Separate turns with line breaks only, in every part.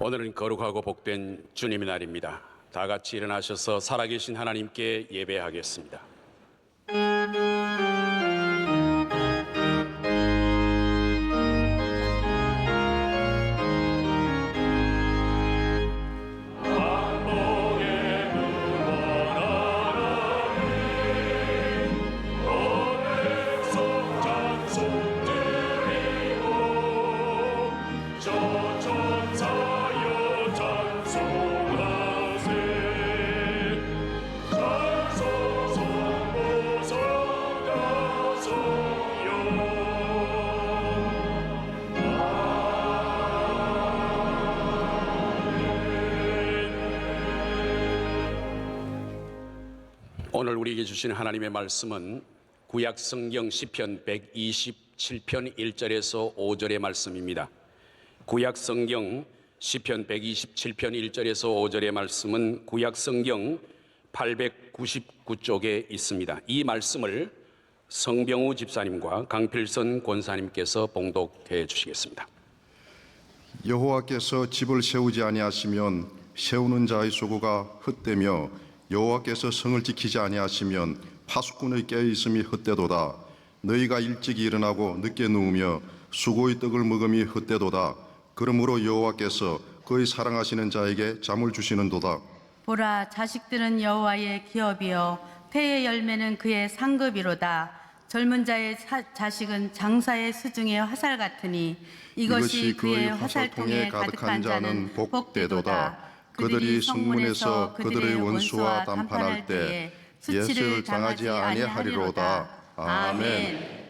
오늘은 거룩하고 복된 주님의 날입니다. 다 같이 일어나셔서 살아계신 하나님께 예배하겠습니다. 오늘 우리에게 주신 하나님의 말씀은 구약 성경 시편 127편 1절에서 5절의 말씀입니다. 구약 성경 시편 127편 1절에서 5절의 말씀은 구약 성경 899쪽에 있습니다. 이 말씀을 성병우 집사님과 강필선 권사님께서 봉독해 주시겠습니다.
여호와께서 집을 세우지 아니하시면 세우는 자의 수고가 헛되며 여호와께서 성을 지키지 아니하시면 파수꾼의 깨어있음이 헛되도다. 너희가 일찍 일어나고 늦게 누우며 수고의 떡을 먹음이 헛되도다. 그러므로 여호와께서 그의 사랑하시는 자에게 잠을 주시는도다.
보라, 자식들은 여호와의 기업이요 태의 열매는 그의 상급이로다. 젊은 자의 자식은 장사의 수중의 화살 같으니 이것이 그의 화살통에 가득한 자는 복되도다. 그들이 성문에서 그들의 원수와 담판할 때에 수치를 당하지 아니하리로다. 아멘.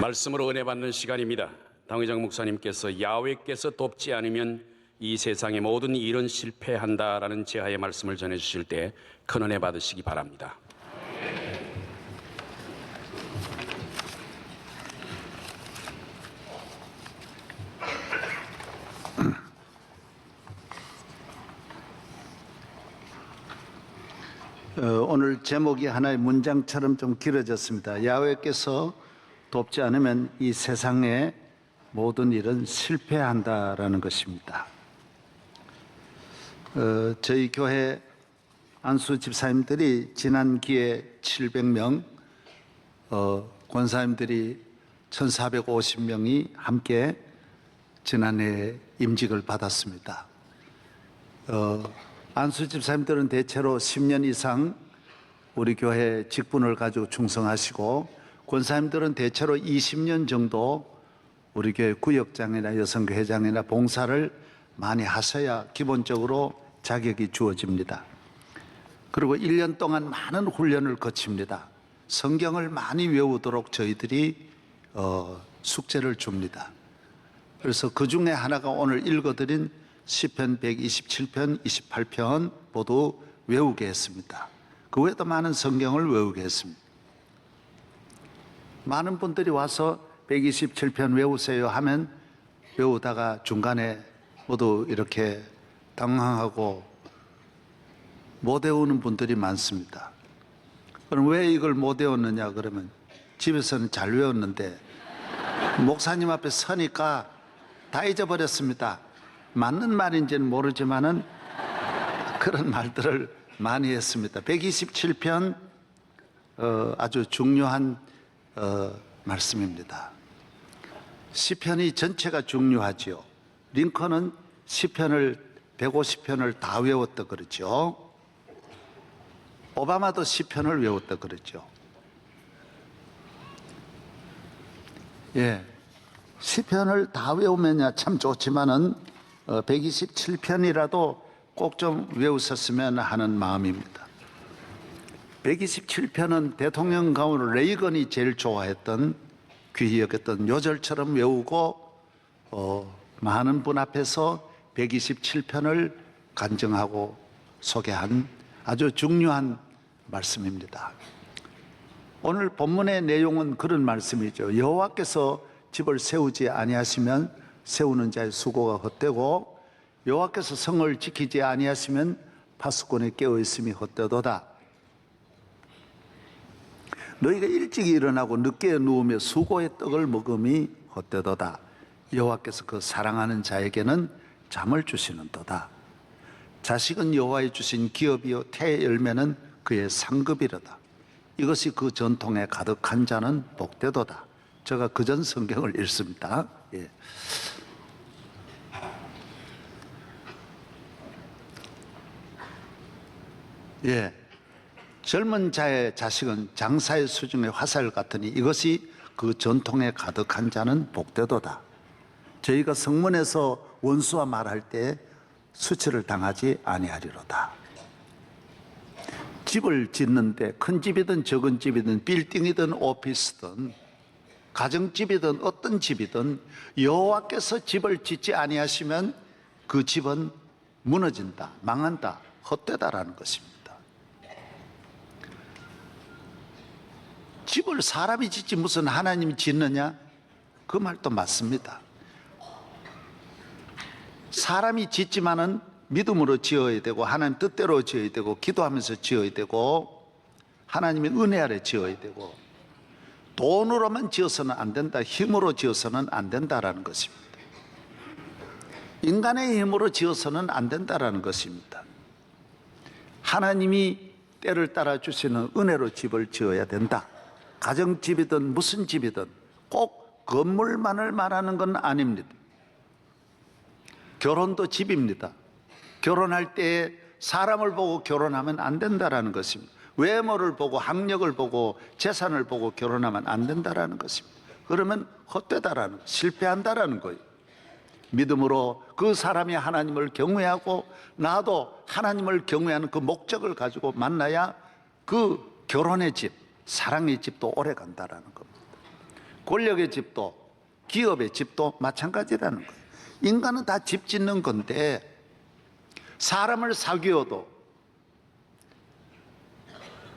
말씀으로 은혜 받는 시간입니다. 당회장 목사님께서 야훼께서 돕지 않으면 이 세상의 모든 일은 실패한다라는 제하의 말씀을 전해주실 때 큰 은혜 받으시기 바랍니다.
오늘 제목이 하나의 문장처럼 좀 길어졌습니다. 야훼께서 돕지 않으면 이 세상의 모든 일은 실패한다라는 것입니다. 저희 교회 안수 집사님들이 지난 기회에 700명, 권사님들이 1450명이 함께 지난해 임직을 받았습니다. 안수 집사님들은 대체로 10년 이상 우리 교회 직분을 가지고 충성하시고, 권사님들은 대체로 20년 정도 우리 교회 구역장이나 여성교회장이나 봉사를 많이 하셔야 기본적으로 자격이 주어집니다. 그리고 1년 동안 많은 훈련을 거칩니다. 성경을 많이 외우도록 저희들이 숙제를 줍니다. 그래서 그 중에 하나가 오늘 읽어드린 시편 127편, 28편 모두 외우게 했습니다. 그 외에도 많은 성경을 외우게 했습니다. 많은 분들이 와서 127편 외우세요 하면 외우다가 중간에 모두 이렇게 당황하고 못 외우는 분들이 많습니다. 그럼 왜 이걸 못 외웠느냐 그러면 집에서는 잘 외웠는데 목사님 앞에 서니까 다 잊어버렸습니다. 맞는 말인지는 모르지만은 그런 말들을 많이 했습니다. 127편 아주 중요한 말씀입니다. 시편이 전체가 중요하지요. 링컨은 시편을 150편을 다 외웠다 그러죠. 오바마도 시편을 외웠다 그러죠. 예, 시편을 다 외우면야 참 좋지만은 127편이라도 꼭 좀 외우셨으면 하는 마음입니다. 127편은 대통령 가운데 레이건이 제일 좋아했던, 귀히 여겼던 요절처럼 외우고 많은 분 앞에서 127편을 간증하고 소개한 아주 중요한 말씀입니다. 오늘 본문의 내용은 그런 말씀이죠. 여호와께서 집을 세우지 아니하시면 세우는 자의 수고가 헛되고, 여호와께서 성을 지키지 아니하시면 파수꾼이 깨어 있음이 헛되도다. 너희가 일찍 일어나고 늦게 누우며 수고의 떡을 먹음이 헛되도다. 여호와께서 그 사랑하는 자에게는 잠을 주시는도다. 자식은 여호와의 주신 기업이요 태의 열매는 그의 상급이로다. 이것이 그 전통에 가득한 자는 복되도다. 제가 그전 성경을 읽습니다. 예. 예. 젊은 자의 자식은 장사의 수중의 화살 같으니 이것이 그 전통에 가득한 자는 복되도다. 저희가 성문에서 원수와 말할 때 수치를 당하지 아니하리로다. 집을 짓는데 큰 집이든 적은 집이든 빌딩이든 오피스든 가정집이든 어떤 집이든 여호와께서 집을 짓지 아니하시면 그 집은 무너진다, 망한다, 헛되다라는 것입니다. 집을 사람이 짓지 무슨 하나님이 짓느냐? 그 말도 맞습니다. 사람이 짓지만은 믿음으로 지어야 되고, 하나님 뜻대로 지어야 되고, 기도하면서 지어야 되고, 하나님의 은혜 아래 지어야 되고, 돈으로만 지어서는 안 된다, 힘으로 지어서는 안 된다라는 것입니다. 인간의 힘으로 지어서는 안 된다라는 것입니다. 하나님이 때를 따라 주시는 은혜로 집을 지어야 된다. 가정집이든 무슨 집이든 꼭 건물만을 말하는 건 아닙니다. 결혼도 집입니다. 결혼할 때 사람을 보고 결혼하면 안 된다라는 것입니다. 외모를 보고 학력을 보고 재산을 보고 결혼하면 안 된다라는 것입니다. 그러면 헛되다라는, 실패한다라는 거예요. 믿음으로 그 사람이 하나님을 경외하고 나도 하나님을 경외하는 그 목적을 가지고 만나야 그 결혼의 집, 사랑의 집도 오래 간다라는 겁니다. 권력의 집도 기업의 집도 마찬가지라는 거예요. 인간은 다 집 짓는 건데 사람을 사귀어도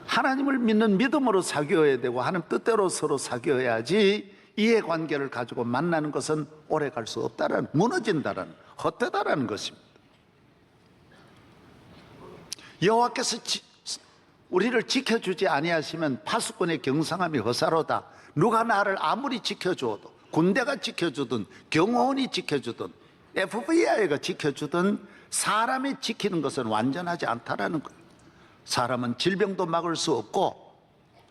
하나님을 믿는 믿음으로 사귀어야 되고 하나님 뜻대로 서로 사귀어야지 이해관계를 가지고 만나는 것은 오래 갈 수 없다라는, 무너진다라는, 헛되다라는 것입니다. 여호와께서 우리를 지켜주지 아니하시면 파수꾼의 경상함이 허사로다. 누가 나를 아무리 지켜주어도, 군대가 지켜주든 경호원이 지켜주든 FBI가 지켜주든 사람이 지키는 것은 완전하지 않다라는 거예요. 사람은 질병도 막을 수 없고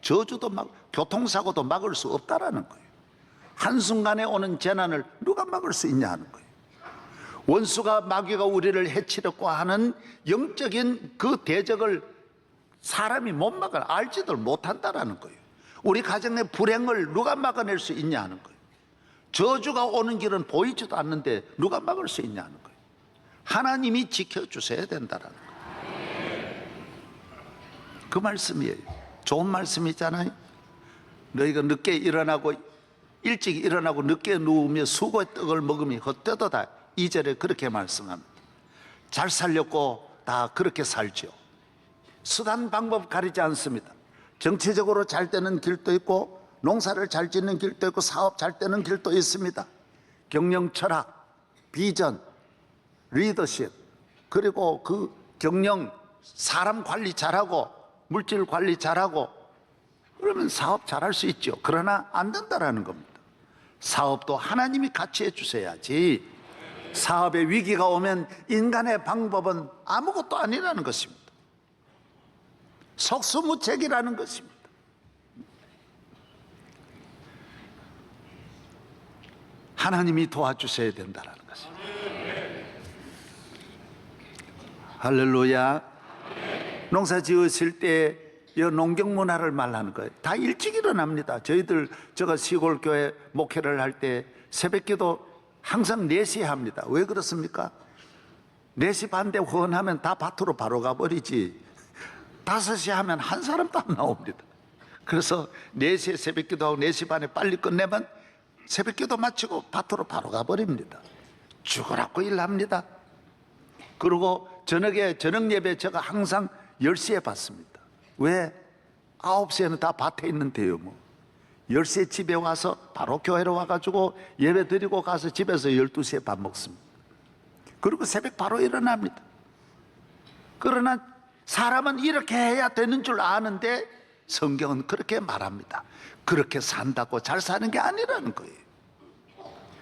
저주도 교통사고도 막을 수 없다라는 거예요. 한순간에 오는 재난을 누가 막을 수 있냐 하는 거예요. 원수가 마귀가 우리를 해치려고 하는 영적인 그 대적을 사람이 못 막아, 알지도 못한다라는 거예요. 우리 가정의 불행을 누가 막아낼 수 있냐 하는 거예요. 저주가 오는 길은 보이지도 않는데 누가 막을 수 있냐 하는 거예요. 하나님이 지켜주셔야 된다라는 거예요. 그 말씀이에요. 좋은 말씀이잖아요. 너희가 늦게 일어나고 일찍 일어나고 늦게 누우며 수고의 떡을 먹으면 헛되도다. 2절에 그렇게 말씀합니다. 잘 살렸고 다 그렇게 살죠. 수단 방법 가리지 않습니다. 정치적으로 잘 되는 길도 있고 농사를 잘 짓는 길도 있고 사업 잘 되는 길도 있습니다. 경영 철학, 비전, 리더십, 그리고 그 경영 사람 관리 잘하고 물질 관리 잘하고 그러면 사업 잘할 수 있죠. 그러나 안 된다라는 겁니다. 사업도 하나님이 같이 해주셔야지. 사업에 위기가 오면 인간의 방법은 아무것도 아니라는 것입니다. 속수무책이라는 것입니다. 하나님이 도와주셔야 된다는 것입니다. 할렐루야. 농사 지으실 때 이 농경 문화를 말하는 거예요. 다 일찍 일어납니다. 제가 시골 교회 목회를 할 때 새벽기도 항상 4시에 합니다. 왜 그렇습니까? 4시 반대 후원하면 다 밭으로 바로 가버리지 5시 하면 한 사람도 안 나옵니다. 그래서 4시에 새벽기도하고 4시 반에 빨리 끝내면 새벽기도 마치고 밭으로 바로 가버립니다. 죽으라고 일합니다. 그리고 저녁 예배 제가 항상 10시에 받습니다. 왜? 9시에는 다 밭에 있는데요. 10시에 집에 와서 바로 교회로 와가지고 예배 드리고 가서 집에서 12시에 밥 먹습니다. 그리고 새벽 바로 일어납니다. 그러나 사람은 이렇게 해야 되는 줄 아는데 성경은 그렇게 말합니다. 그렇게 산다고 잘 사는 게 아니라는 거예요.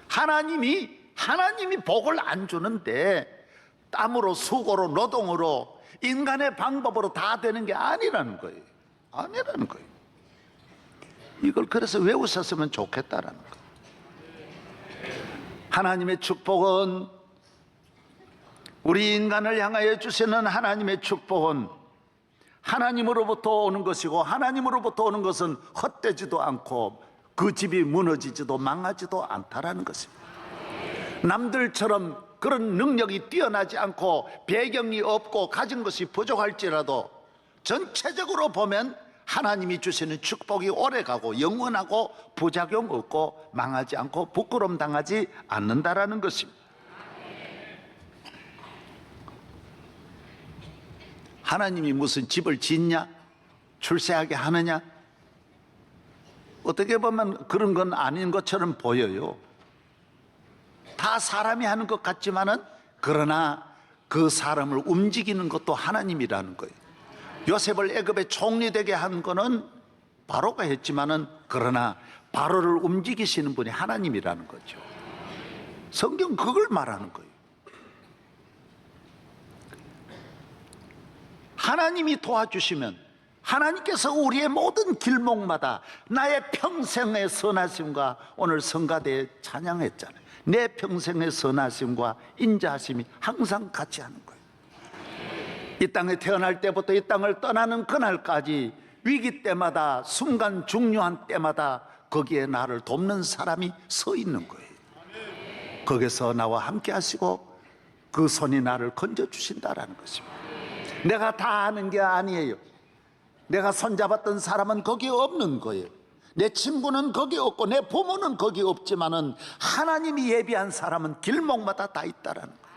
하나님이 복을 안 주는데 땀으로 수고로 노동으로 인간의 방법으로 다 되는 게 아니라는 거예요. 아니라는 거예요. 이걸 그래서 외우셨으면 좋겠다라는 거예요. 하나님의 축복은, 우리 인간을 향하여 주시는 하나님의 축복은 하나님으로부터 오는 것이고, 하나님으로부터 오는 것은 헛되지도 않고 그 집이 무너지지도 망하지도 않다라는 것입니다. 남들처럼 그런 능력이 뛰어나지 않고 배경이 없고 가진 것이 부족할지라도 전체적으로 보면 하나님이 주시는 축복이 오래가고 영원하고 부작용 없고 망하지 않고 부끄러움 당하지 않는다라는 것입니다. 하나님이 무슨 집을 짓냐? 출세하게 하느냐? 어떻게 보면 그런 건 아닌 것처럼 보여요. 다 사람이 하는 것 같지만은, 그러나 그 사람을 움직이는 것도 하나님이라는 거예요. 요셉을 애굽의 총리 되게 한 거는 바로가 했지만은, 그러나 바로를 움직이시는 분이 하나님이라는 거죠. 성경 그걸 말하는 거예요. 하나님이 도와주시면, 하나님께서 우리의 모든 길목마다 나의 평생의 선하심과, 오늘 성가대에 찬양했잖아요. 내 평생의 선하심과 인자하심이 항상 같이 하는 거예요. 이 땅에 태어날 때부터 이 땅을 떠나는 그날까지 위기 때마다, 순간 중요한 때마다 거기에 나를 돕는 사람이 서 있는 거예요. 거기서 나와 함께 하시고 그 손이 나를 건져주신다라는 것입니다. 내가 다 아는 게 아니에요. 내가 손잡았던 사람은 거기에 없는 거예요. 내 친구는 거기 없고 내 부모는 거기 없지만은 하나님이 예비한 사람은 길목마다 다 있다라는 거예요.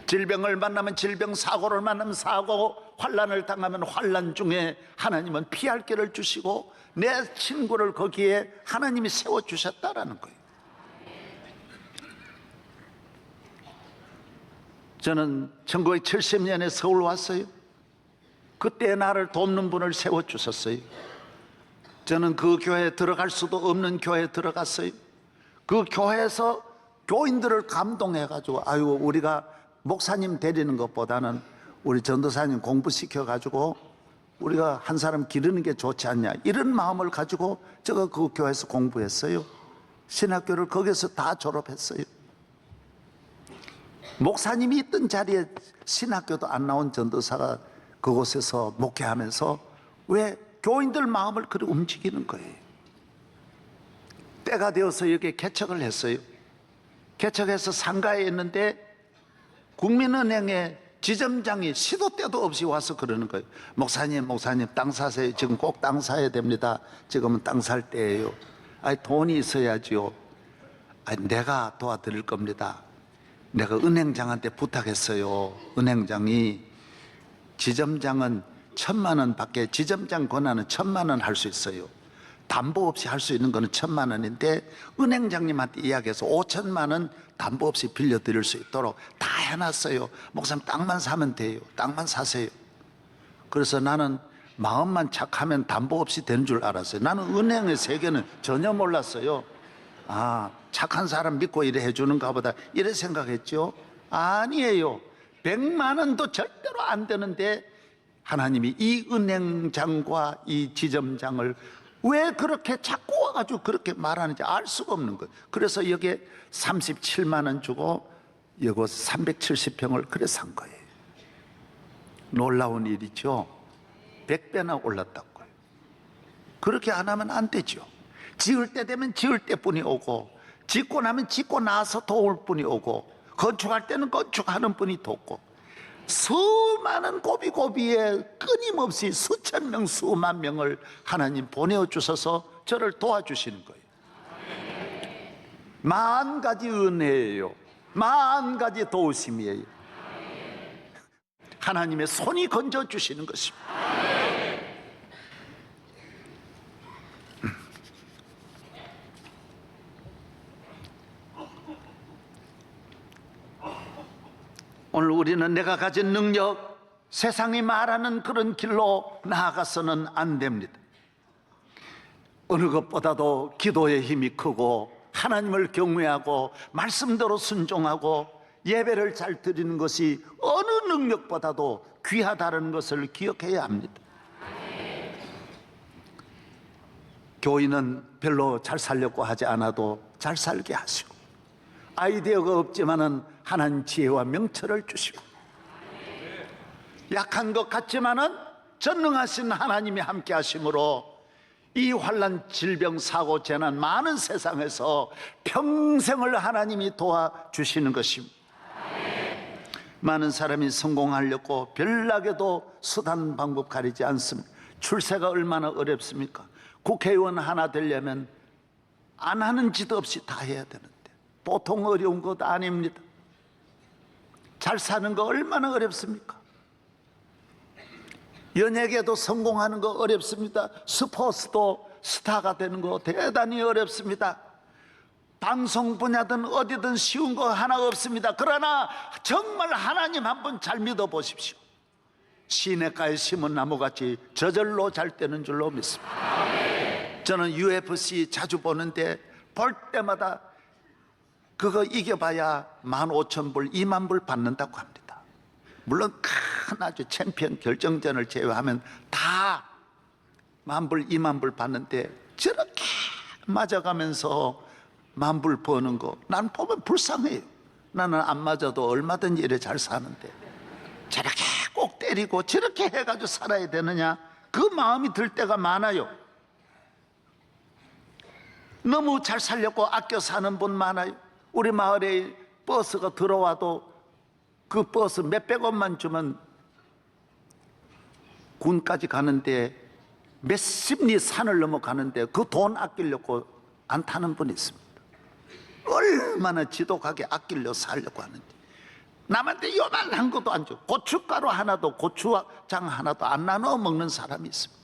질병을 만나면 질병, 사고를 만나면 사고, 환난을 당하면 환난 중에 하나님은 피할 길을 주시고 내 친구를 거기에 하나님이 세워주셨다라는 거예요. 저는 1970년에 서울 왔어요. 그때 나를 돕는 분을 세워주셨어요. 저는 그 교회에 들어갈 수도 없는 교회에 들어갔어요. 그 교회에서 교인들을 감동해가지고 아유 우리가 목사님 데리는 것보다는 우리 전도사님 공부시켜가지고 우리가 한 사람 기르는 게 좋지 않냐 이런 마음을 가지고 제가 그 교회에서 공부했어요. 신학교를 거기서 다 졸업했어요. 목사님이 있던 자리에 신학교도 안 나온 전도사가 그곳에서 목회하면서 왜 교인들 마음을 그렇게 움직이는 거예요. 때가 되어서 여기에 개척을 했어요. 개척해서 상가에 있는데 국민은행의 지점장이 시도 때도 없이 와서 그러는 거예요. 목사님 땅 사세요. 지금 꼭 땅 사야 됩니다. 지금은 땅 살 때예요. 아니 돈이 있어야지요. 아니 내가 도와드릴 겁니다. 내가 은행장한테 부탁했어요. 은행장이 지점장은 1,000만 원 밖에 지점장 권한은 1,000만 원 할 수 있어요. 담보 없이 할 수 있는 거는 1,000만 원인데 은행장님한테 이야기해서 5천만 원 담보 없이 빌려드릴 수 있도록 다 해놨어요. 목사님 땅만 사면 돼요. 땅만 사세요. 그래서 나는 마음만 착하면 담보 없이 되는 줄 알았어요. 나는 은행의 세계는 전혀 몰랐어요. 아 착한 사람 믿고 이래 해주는가 보다 이래 생각했죠. 아니에요. 100만 원도 절대로 안 되는데 하나님이 이 은행장과 이 지점장을 왜 그렇게 자꾸 와가지고 그렇게 말하는지 알 수가 없는 거예요. 그래서 여기에 37만 원 주고 이거 370평을 그래 산 거예요. 놀라운 일이죠. 100배나 올랐다고요. 그렇게 안 하면 안 되죠. 지을 때 되면 지을 때뿐이 오고 짓고 나면 짓고 나서 도울 뿐이 오고 건축할 때는 건축하는 분이 돕고 수많은 고비고비에 끊임없이 수천 명 수만 명을 하나님 보내주셔서 저를 도와주시는 거예요. 만 가지 은혜예요. 만 가지 도우심이에요. 하나님의 손이 건져주시는 것입니다. 오늘 우리는 내가 가진 능력, 세상이 말하는 그런 길로 나아가서는 안 됩니다. 어느 것보다도 기도의 힘이 크고 하나님을 경외하고 말씀대로 순종하고 예배를 잘 드리는 것이 어느 능력보다도 귀하다는 것을 기억해야 합니다. 교인은 별로 잘 살려고 하지 않아도 잘 살게 하시고 아이디어가 없지만은 하나님 지혜와 명철을 주시고 약한 것 같지만은 전능하신 하나님이 함께 하심으로 이 환난, 질병, 사고, 재난 많은 세상에서 평생을 하나님이 도와주시는 것입니다. 많은 사람이 성공하려고 별나게도 수단 방법 가리지 않습니다. 출세가 얼마나 어렵습니까? 국회의원 하나 되려면 안 하는 짓 없이 다 해야 되는데 보통 어려운 것 아닙니다. 잘 사는 거 얼마나 어렵습니까? 연예계도 성공하는 거 어렵습니다. 스포츠도 스타가 되는 거 대단히 어렵습니다. 방송 분야든 어디든 쉬운 거 하나 없습니다. 그러나 정말 하나님 한번 잘 믿어보십시오. 시냇가에 심은 나무같이 저절로 잘 되는 줄로 믿습니다. 저는 UFC 자주 보는데 볼 때마다 그거 이겨봐야 15,000불, 20,000불 받는다고 합니다. 물론 큰 아주 챔피언 결정전을 제외하면 다 10,000불, 20,000불 받는데 저렇게 맞아가면서 10,000불 버는 거 난 보면 불쌍해요. 나는 안 맞아도 얼마든지 이래 잘 사는데 저렇게 꼭 때리고 저렇게 해가지고 살아야 되느냐 그 마음이 들 때가 많아요. 너무 잘 살려고 아껴 사는 분 많아요. 우리 마을에 버스가 들어와도 그 버스 몇백 원만 주면 군까지 가는데 몇십 리 산을 넘어가는데 그 돈 아끼려고 안 타는 분이 있습니다. 얼마나 지독하게 아끼려 살려고 하는데 남한테 요만한 것도 안 줘. 고춧가루 하나도, 고추장 하나도 안 나눠 먹는 사람이 있습니다.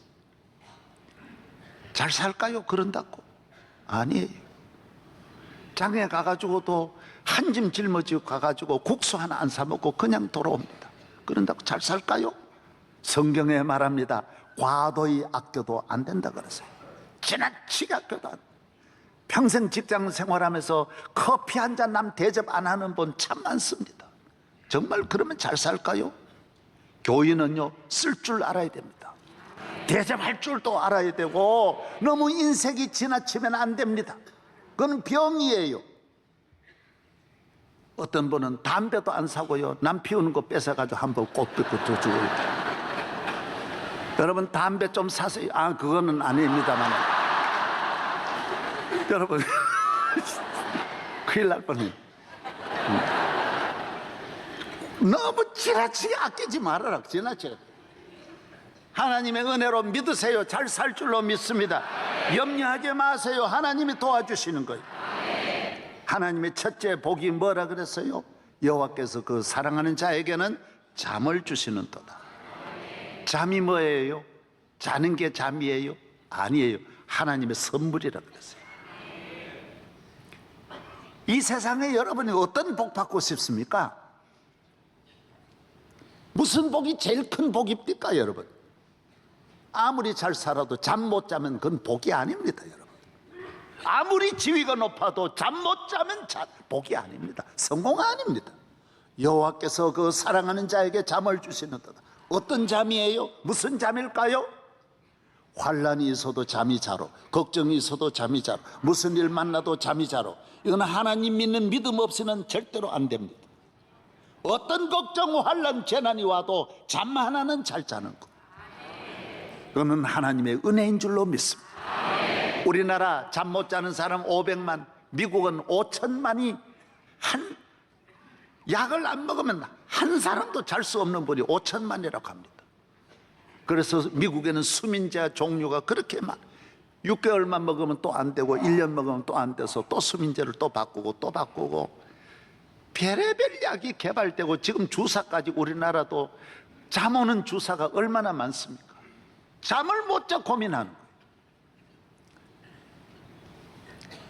잘 살까요? 그런다고? 아니에요. 장에 가가지고도 한 짐 짊어지고 가가지고 국수 하나 안 사 먹고 그냥 돌아옵니다. 그런다고 잘 살까요? 성경에 말합니다. 과도히 아껴도 안 된다 그러세요. 지나치게 아껴도 안 돼. 평생 직장 생활하면서 커피 한 잔 남 대접 안 하는 분 참 많습니다. 정말 그러면 잘 살까요? 교인은요, 쓸 줄 알아야 됩니다. 대접할 줄도 알아야 되고 너무 인색이 지나치면 안 됩니다. 그건 병이에요. 어떤 분은 담배도 안 사고요, 남 피우는 거 뺏어가지고 한번 꽃 뺏고 또 주고요. 여러분 담배 좀 사세요. 아, 그거는 아닙니다만 여러분 큰일 날 뻔해요. 너무 지나치게 아끼지 말아라. 지나치게. 하나님의 은혜로 믿으세요. 잘 살 줄로 믿습니다. 염려하지 마세요. 하나님이 도와주시는 거예요. 하나님의 첫째 복이 뭐라 그랬어요? 여호와께서 그 사랑하는 자에게는 잠을 주시는도다. 잠이 뭐예요? 자는 게 잠이에요? 아니에요. 하나님의 선물이라 그랬어요. 이 세상에 여러분이 어떤 복 받고 싶습니까? 무슨 복이 제일 큰 복입니까, 여러분? 아무리 잘 살아도 잠 못 자면 그건 복이 아닙니다, 여러분. 아무리 지위가 높아도 잠 못 자면 복이 아닙니다. 성공 아닙니다. 여호와께서 그 사랑하는 자에게 잠을 주시는도다. 어떤 잠이에요? 무슨 잠일까요? 환난이 있어도 잠이 자로, 걱정이 있어도 잠이 자로, 무슨 일 만나도 잠이 자로. 이건 하나님 믿는 믿음 없이는 절대로 안 됩니다. 어떤 걱정, 환난, 재난이 와도 잠 하나는 잘 자는 거. 그거는 하나님의 은혜인 줄로 믿습니다. 우리나라 잠 못 자는 사람 500만, 미국은 5천만이 한 약을 안 먹으면 한 사람도 잘 수 없는 분이 5천만이라고 합니다. 그래서 미국에는 수민제 종류가 그렇게 많아요. 6개월만 먹으면 또 안 되고 1년 먹으면 또 안 돼서 또 수민제를 또 바꾸고 또 바꾸고 별의별 약이 개발되고 지금 주사까지 우리나라도 잠 오는 주사가 얼마나 많습니까? 잠을 못 자 고민하는 거예요.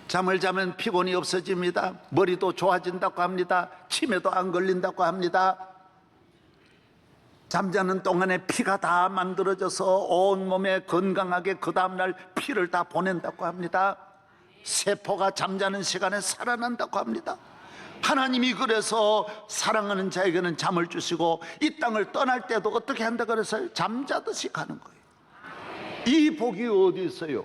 잠을 자면 피곤이 없어집니다. 머리도 좋아진다고 합니다. 치매도 안 걸린다고 합니다. 잠자는 동안에 피가 다 만들어져서 온몸에 건강하게 그 다음날 피를 다 보낸다고 합니다. 세포가 잠자는 시간에 살아난다고 합니다. 하나님이 그래서 사랑하는 자에게는 잠을 주시고 이 땅을 떠날 때도 어떻게 한다 그랬어요? 잠자듯이 가는 거예요. 이 복이 어디 있어요?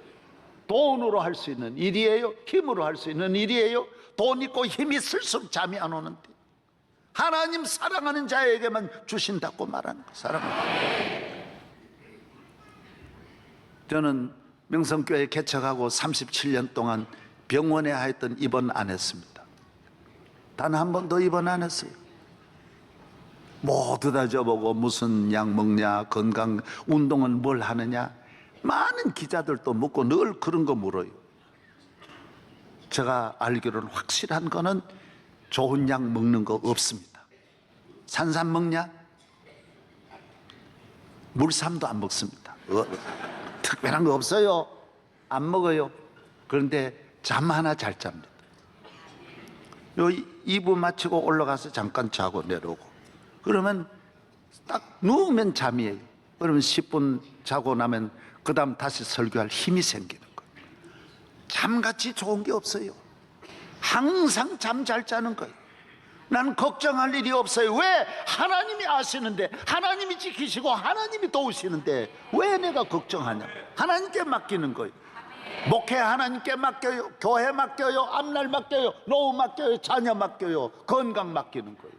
돈으로 할 수 있는 일이에요? 힘으로 할 수 있는 일이에요? 돈 있고 힘이 있을수록 잠이 안 오는데 하나님 사랑하는 자에게만 주신다고 말하는 거예요. 사랑하는. 저는 명성교회 개척하고 37년 동안 병원에 하였던 입원 안 했습니다. 단 한 번도 입원 안 했어요. 모두 다 저보고 무슨 약 먹냐, 건강, 운동은 뭘 하느냐, 많은 기자들도 묻고 늘 그런 거 물어요. 제가 알기로는 확실한 거는 좋은 약 먹는 거 없습니다. 산삼 먹냐? 물삼도 안 먹습니다. 특별한 거 없어요. 안 먹어요. 그런데 잠 하나 잘 잡니다. 요 2부 마치고 올라가서 잠깐 자고 내려오고 그러면 딱 누우면 잠이에요. 그러면 10분 자고 나면 그 다음 다시 설교할 힘이 생기는 거예요. 잠같이 좋은 게 없어요. 항상 잠 잘 자는 거예요. 난 걱정할 일이 없어요. 왜? 하나님이 아시는데, 하나님이 지키시고 하나님이 도우시는데 왜 내가 걱정하냐? 하나님께 맡기는 거예요. 목회 하나님께 맡겨요. 교회 맡겨요. 앞날 맡겨요. 노후 맡겨요. 자녀 맡겨요. 건강 맡기는 거예요.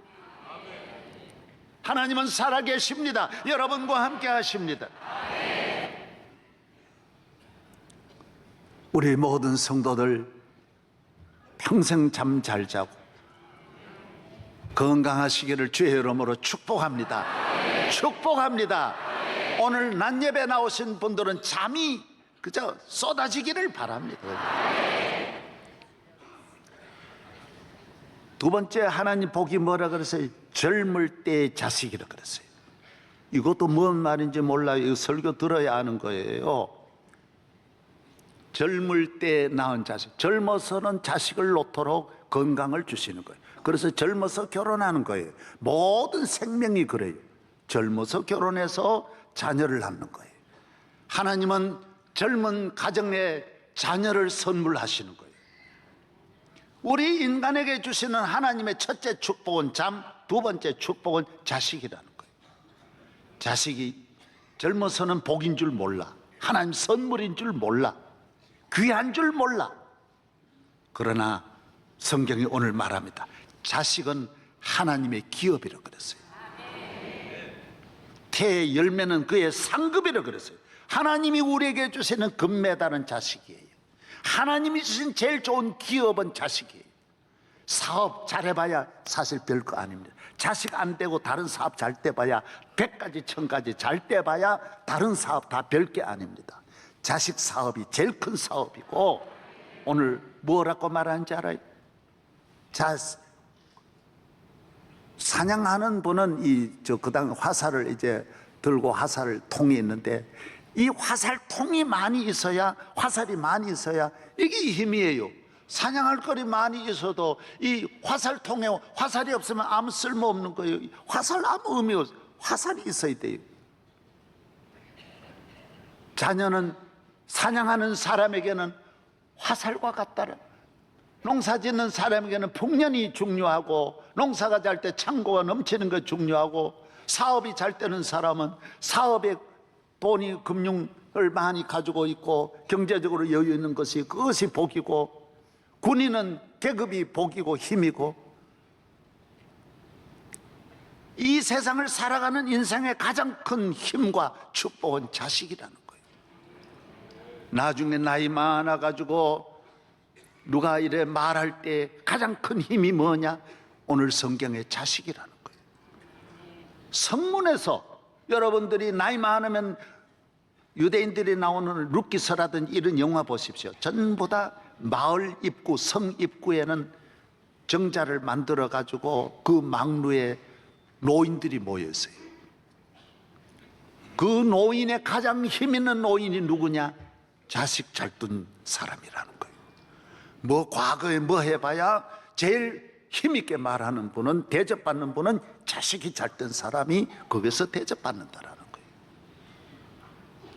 하나님은 살아계십니다. 여러분과 함께 하십니다. 우리 모든 성도들 평생 잠 잘 자고 건강하시기를 주의 이름으로 축복합니다. 축복합니다. 오늘 낮 예배 나오신 분들은 잠이 그저 쏟아지기를 바랍니다. 두 번째 하나님 복이 뭐라 그랬어요? 젊을 때의 자식이라 그랬어요. 이것도 뭔 말인지 몰라요. 이 설교 들어야 하는 거예요. 젊을 때 낳은 자식. 젊어서는 자식을 놓도록 건강을 주시는 거예요. 그래서 젊어서 결혼하는 거예요. 모든 생명이 그래요. 젊어서 결혼해서 자녀를 낳는 거예요. 하나님은 젊은 가정에 자녀를 선물하시는 거예요. 우리 인간에게 주시는 하나님의 첫째 축복은 잠, 두 번째 축복은 자식이라는 거예요. 자식이 젊어서는 복인 줄 몰라. 하나님 선물인 줄 몰라. 귀한 줄 몰라. 그러나 성경이 오늘 말합니다. 자식은 하나님의 기업이라고 그랬어요. 태의 열매는 그의 상급이라고 그랬어요. 하나님이 우리에게 주시는 금메달은 자식이에요. 하나님이 주신 제일 좋은 기업은 자식이에요. 사업 잘해봐야 사실 별거 아닙니다. 자식 안 되고 다른 사업 잘 돼봐야 100가지 1000가지 잘 돼봐야 다른 사업 다 별게 아닙니다. 자식 사업이 제일 큰 사업이고, 오늘 뭐라고 말하는지 알아요? 사냥하는 분은 그당 화살을 이제 들고 화살 통이 있는데, 이 화살 통이 많이 있어야, 화살이 많이 있어야 이게 힘이에요. 사냥할 거리 많이 있어도 이 화살통에 화살이 없으면 아무 쓸모 없는 거예요. 화살 아무 의미 없어요. 화살이 있어야 돼요. 자녀는 사냥하는 사람에게는 화살과 같다라. 농사 짓는 사람에게는 풍년이 중요하고, 농사가 잘 때 창고가 넘치는 거 중요하고, 사업이 잘 되는 사람은 사업에 돈이 금융을 많이 가지고 있고 경제적으로 여유 있는 것이, 그것이 복이고, 군인은 계급이 복이고 힘이고, 이 세상을 살아가는 인생의 가장 큰 힘과 축복은 자식이라는 거예요. 나중에 나이 많아가지고 누가 이래 말할 때 가장 큰 힘이 뭐냐? 오늘 성경의 자식이라는 거예요. 성문에서 여러분들이 나이 많으면 유대인들이 나오는 룻기서라든지 이런 영화 보십시오. 전부 다 마을 입구, 성 입구에는 정자를 만들어 가지고 그 망루에 노인들이 모여 있어요. 그 노인의 가장 힘 있는 노인이 누구냐? 자식 잘 둔 사람이라는 거예요. 뭐 과거에 뭐 해봐야 제일 힘있게 말하는 분은, 대접받는 분은 자식이 잘 된 사람이 거기서 대접받는다라는 거예요.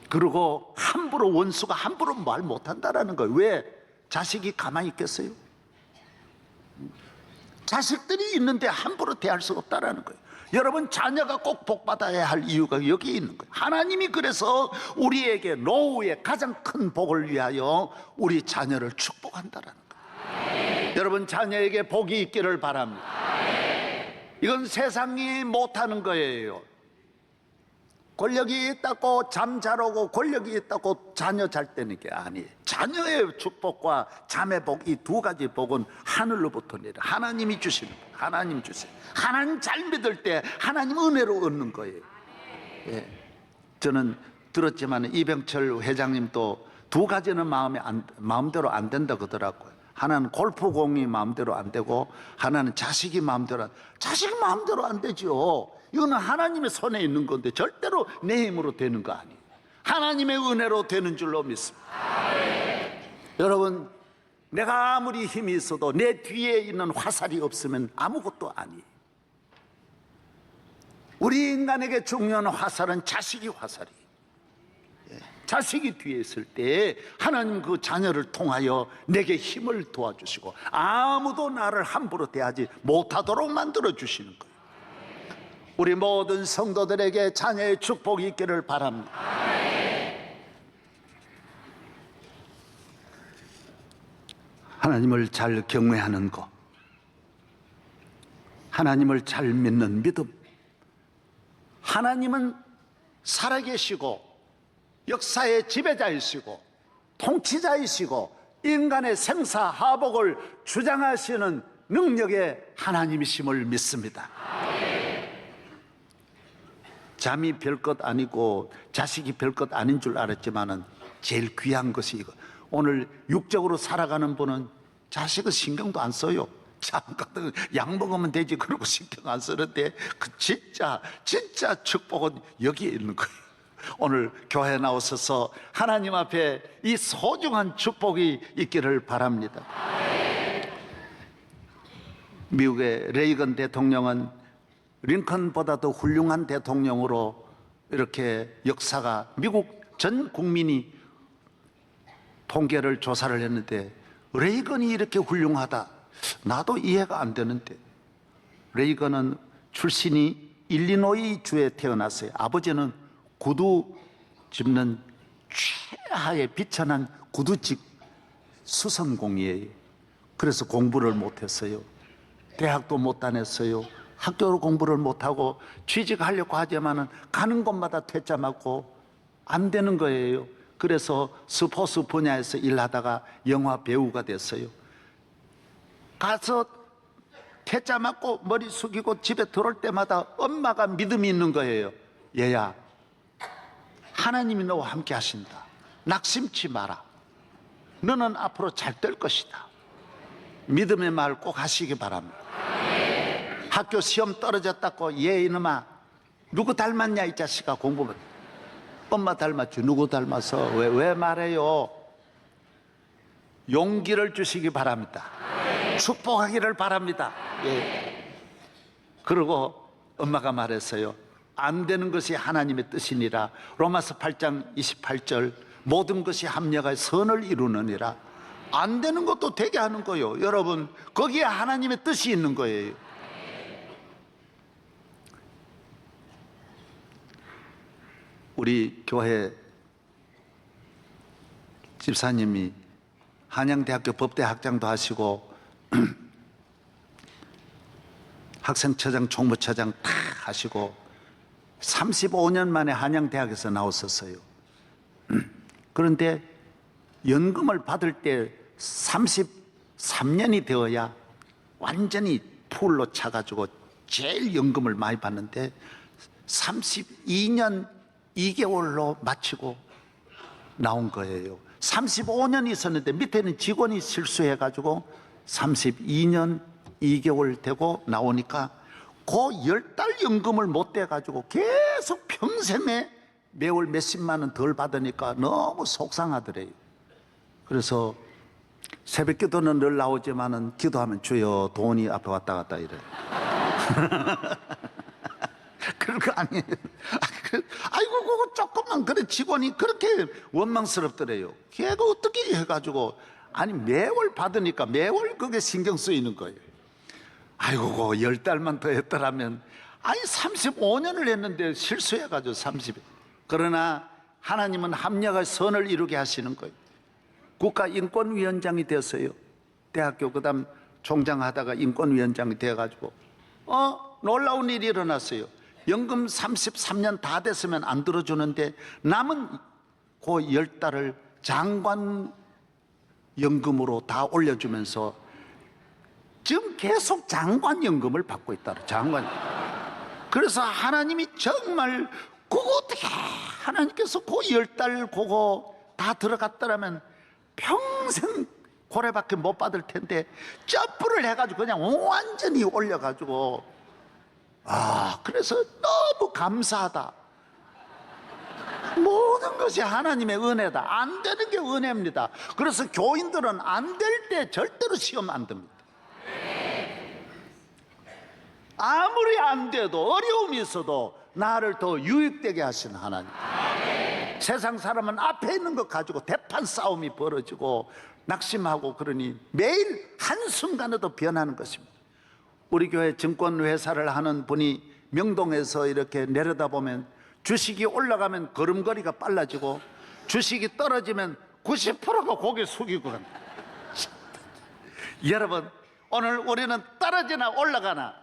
그리고 함부로, 원수가 함부로 말 못한다라는 거예요. 왜? 자식이 가만히 있겠어요? 자식들이 있는데 함부로 대할 수 없다라는 거예요. 여러분, 자녀가 꼭 복받아야 할 이유가 여기에 있는 거예요. 하나님이 그래서 우리에게 노후의 가장 큰 복을 위하여 우리 자녀를 축복한다라는 거예요. 여러분, 자녀에게 복이 있기를 바랍니다. 이건 세상이 못하는 거예요. 권력이 있다고 잠 잘 오고, 권력이 있다고 자녀 잘 되는 게 아니에요. 자녀의 축복과 자매 복, 이 두 가지 복은 하늘로부터 내려 하나님이 주시는 거예요. 하나님 주세요. 하나님 잘 믿을 때 하나님 은혜로 얻는 거예요. 예. 저는 들었지만 이병철 회장님도 두 가지는 마음대로 안 된다 그러더라고요. 하나는 골프공이 마음대로 안 되고, 하나는 자식이 마음대로 자식이 마음대로 안 되죠. 이거는 하나님의 손에 있는 건데 절대로 내 힘으로 되는 거 아니에요. 하나님의 은혜로 되는 줄로 믿습니다. 여러분, 내가 아무리 힘이 있어도 내 뒤에 있는 화살이 없으면 아무것도 아니에요. 우리 인간에게 중요한 화살은 자식이 화살이에요. 자식이 뒤에 있을 때 하나님 그 자녀를 통하여 내게 힘을 도와주시고, 아무도 나를 함부로 대하지 못하도록 만들어 주시는 거예요. 우리 모든 성도들에게 자녀의 축복이 있기를 바랍니다. 하나님을 잘 경외하는 것, 하나님을 잘 믿는 믿음. 하나님은 살아계시고 역사의 지배자이시고 통치자이시고 인간의 생사하복을 주장하시는 능력의 하나님이심을 믿습니다. 잠이 별것 아니고 자식이 별것 아닌 줄 알았지만은 제일 귀한 것이 이거. 오늘 육적으로 살아가는 분은 자식은 신경도 안 써요. 참 같은 약 먹으면 되지 그러고 신경 안 쓰는데 그 진짜 축복은 여기에 있는 거예요. 오늘 교회 나오셔서 하나님 앞에 이 소중한 축복이 있기를 바랍니다. 미국의 레이건 대통령은 링컨보다도 훌륭한 대통령으로 이렇게 역사가 미국 전 국민이 통계를 조사를 했는데 레이건이 이렇게 훌륭하다. 나도 이해가 안 되는데. 레이건은 출신이 일리노이 주에 태어났어요. 아버지는 구두 짚는 최하의 비천한 구두집 수선공이에요. 그래서 공부를 못했어요. 대학도 못 다녔어요. 학교로 공부를 못하고 취직하려고 하지만은 가는 곳마다 퇴짜 맞고 안 되는 거예요. 그래서 스포츠 분야에서 일하다가 영화 배우가 됐어요. 가서 퇴짜 맞고 머리 숙이고 집에 들어올 때마다 엄마가 믿음이 있는 거예요. 얘야, 하나님이 너와 함께 하신다. 낙심치 마라. 너는 앞으로 잘 될 것이다. 믿음의 말 꼭 하시기 바랍니다. 학교 시험 떨어졌다고 얘 이놈아 누구 닮았냐 이 자식아 공부만. 엄마 닮았지. 누구 닮아서 왜 말해요? 용기를 주시기 바랍니다. 축복하기를 바랍니다. 예. 그리고 엄마가 말했어요. 안 되는 것이 하나님의 뜻이니라. 로마서 8장 28절 모든 것이 합력하여 선을 이루느니라. 안 되는 것도 되게 하는 거예요. 여러분 거기에 하나님의 뜻이 있는 거예요. 우리 교회 집사님이 한양대학교 법대 학장도 하시고 학생처장 총무처장 다 하시고 35년 만에 한양대학에서 나왔었어요. 그런데 연금을 받을 때 33년이 되어야 완전히 풀로 차가지고 제일 연금을 많이 받는데 32년 2개월로 마치고 나온 거예요. 35년 있었는데 밑에는 직원이 실수해가지고 32년 2개월 되고 나오니까 그 10달 연금을 못 대가지고 계속 평생에 매월 몇십만 원 덜 받으니까 너무 속상하더래요. 그래서 새벽 기도는 늘 나오지만은 기도하면 주여 돈이 앞에 왔다 갔다 이래요. 그런 거 아니에요. 아이고 그거 조금만 그래 직원이 그렇게 원망스럽더래요. 걔가 어떻게 해가지고 아니 매월 받으니까 매월 그게 신경 쓰이는 거예요. 아이고 그거 10달만 더 했더라면 아니 35년을 했는데 실수해가지고 30일. 그러나 하나님은 합력할 선을 이루게 하시는 거예요. 국가인권위원장이 됐어요. 대학교 그다음 총장하다가 인권위원장이 돼가지고 놀라운 일이 일어났어요. 연금 33년 다 됐으면 안 들어주는데 남은 그 10달을 장관 연금으로 다 올려주면서 지금 계속 장관 연금을 받고 있다. 장관. 그래서 하나님이 정말 그거 어떻게 하나님께서 그 10달 그거 다 들어갔더라면 평생 고래밖에 못 받을 텐데 점프를 해가지고 그냥 완전히 올려가지고 그래서 너무 감사하다. 모든 것이 하나님의 은혜다. 안 되는 게 은혜입니다. 그래서 교인들은 안 될 때 절대로 시험 안 듭니다. 아무리 안 돼도 어려움이 있어도 나를 더 유익되게 하시는 하나님. 세상 사람은 앞에 있는 것 가지고 대판 싸움이 벌어지고 낙심하고 그러니 매일 한순간에도 변하는 것입니다. 우리 교회 증권회사를 하는 분이 명동에서 이렇게 내려다보면 주식이 올라가면 걸음걸이가 빨라지고 주식이 떨어지면 90%가 고개 숙이고 갑니다. 여러분 오늘 우리는 떨어지나 올라가나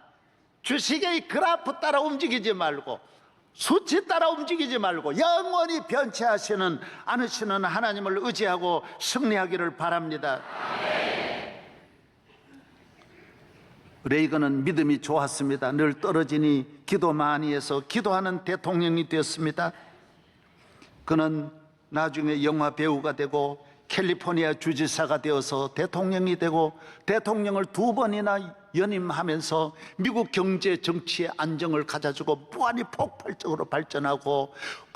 주식의 그래프 따라 움직이지 말고 수치 따라 움직이지 말고 영원히 변치 않으시는 하나님을 의지하고 승리하기를 바랍니다. 레이건은 믿음이 좋았습니다. 늘 떨어지니 기도 많이 해서 기도하는 대통령이 되었습니다. 그는 나중에 영화 배우가 되고 캘리포니아 주지사가 되어서 대통령이 되고 대통령을 2번이나 연임하면서 미국 경제 정치의 안정을 가져주고 무한히 폭발적으로 발전하고